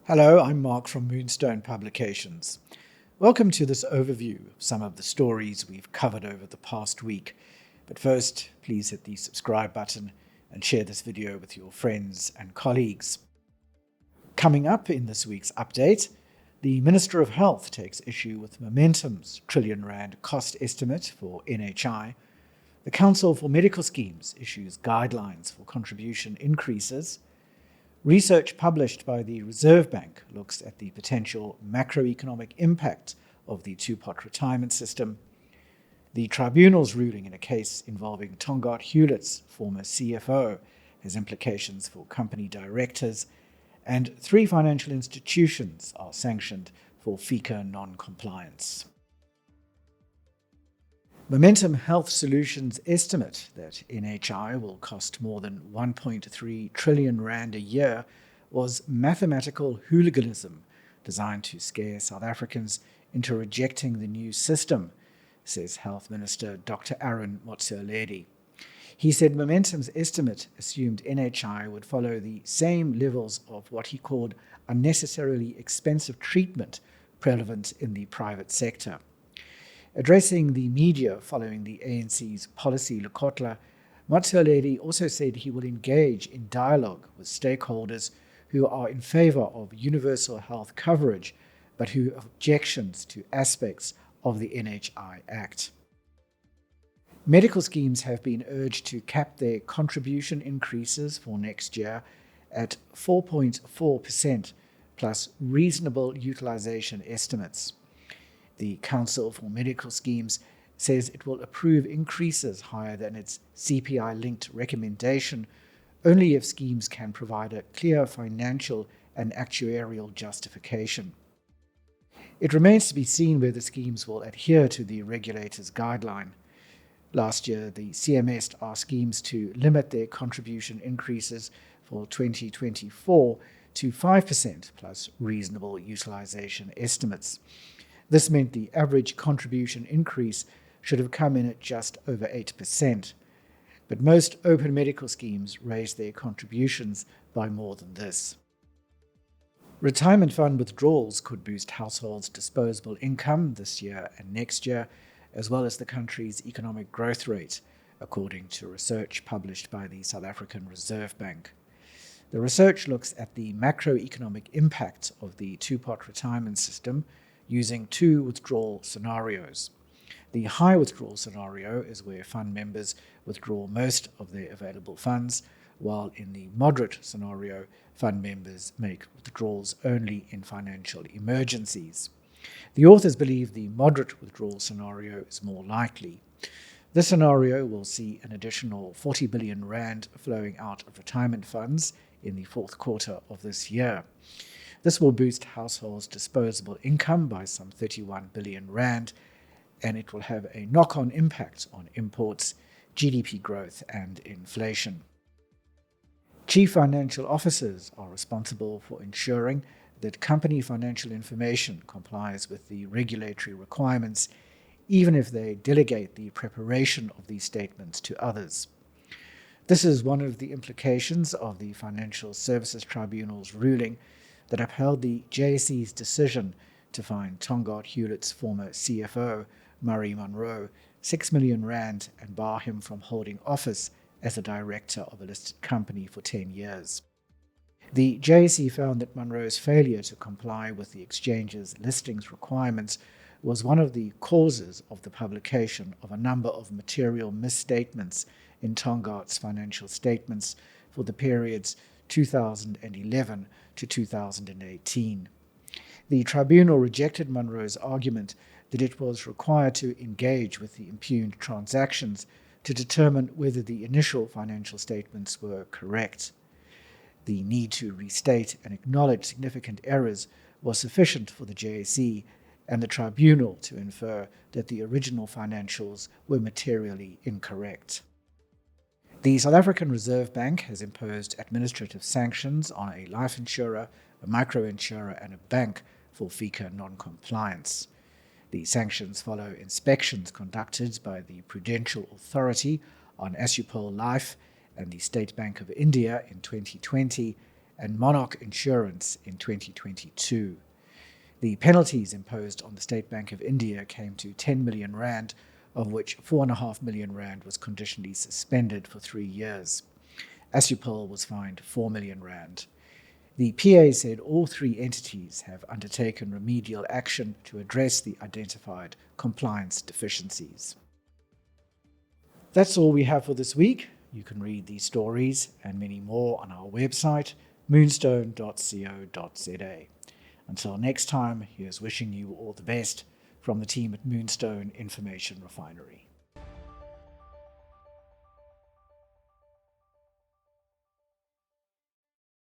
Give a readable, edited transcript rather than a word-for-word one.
Hello, I'm Mark from Moonstone Publications. Welcome to this overview of some of the stories we've covered over the past week. But first, please hit the subscribe button and share this video with your friends and colleagues. Coming up in this week's update, the Minister of Health takes issue with Momentum's R1 trillion cost estimate for NHI. The Council for Medical Schemes issues guidelines for contribution increases. Research published by the Reserve Bank looks at the potential macroeconomic impact of the two-pot retirement system. The tribunal's ruling in a case involving Tongaat Hewlett's former CFO has implications for company directors, and 3 financial institutions are sanctioned for FICA non-compliance. Momentum Health Solutions estimate that NHI will cost more than R1.3 trillion a year was mathematical hooliganism designed to scare South Africans into rejecting the new system, says Health Minister Dr. R1.3tn. He said Momentum's estimate assumed NHI would follow the same levels of what he called unnecessarily expensive treatment prevalent in the private sector. Addressing the media following the ANC's policy Lekotla, Motsoaledi also said he will engage in dialogue with stakeholders who are in favour of universal health coverage but who have objections to aspects of the NHI Act. Medical schemes have been urged to cap their contribution increases for next year at 4.4% plus reasonable utilisation estimates. The Council for Medical Schemes says it will approve increases higher than its CPI-linked recommendation only if schemes can provide a clear financial and actuarial justification. It remains to be seen whether schemes will adhere to the regulator's guideline. Last year, the CMS asked schemes to limit their contribution increases for 2024 to 5% plus reasonable utilisation estimates. This meant the average contribution increase should have come in at just over 8%. But most open medical schemes raised their contributions by more than this. Retirement fund withdrawals could boost households' disposable income this year and next year, as well as the country's economic growth rate, according to research published by the South African Reserve Bank. The research looks at the macroeconomic impact of the two-pot retirement system using 2 withdrawal scenarios. The high withdrawal scenario is where fund members withdraw most of their available funds, while in the moderate scenario, fund members make withdrawals only in financial emergencies. The authors believe the moderate withdrawal scenario is more likely. This scenario will see an additional R40 billion flowing out of retirement funds in the fourth quarter of this year. This will boost households' disposable income by some R31 billion, and it will have a knock-on impact on imports, GDP growth, and inflation. Chief financial officers are responsible for ensuring that company financial information complies with the regulatory requirements, even if they delegate the preparation of these statements to others. This is one of the implications of the Financial Services Tribunal's ruling that upheld the JSE's decision to fine Tongaat Hewlett's former CFO, Murray Munroe, R6 million and bar him from holding office as a director of a listed company for 10 years. The JSE found that Munroe's failure to comply with the exchange's listings requirements was one of the causes of the publication of a number of material misstatements in Tongaat's financial statements for the periods 2011 to 2018. The tribunal rejected Munroe's argument that it was required to engage with the impugned transactions to determine whether the initial financial statements were correct. The need to restate and acknowledge significant errors was sufficient for the JSE and the tribunal to infer that the original financials were materially incorrect. The South African Reserve Bank has imposed administrative sanctions on a life insurer, a micro-insurer and a bank for FICA non-compliance. The sanctions follow inspections conducted by the Prudential Authority on Assupol Life and the State Bank of India in 2020 and Monarch Insurance in 2022. The penalties imposed on the State Bank of India came to 10 million rand, of which 4.5 million rand was conditionally suspended for 3 years. Assupol was fined 4 million rand. The PA said all 3 entities have undertaken remedial action to address the identified compliance deficiencies. That's all we have for this week. You can read these stories and many more on our website, moonstone.co.za. Until next time, here's wishing you all the best from the team at Moonstone Information Refinery.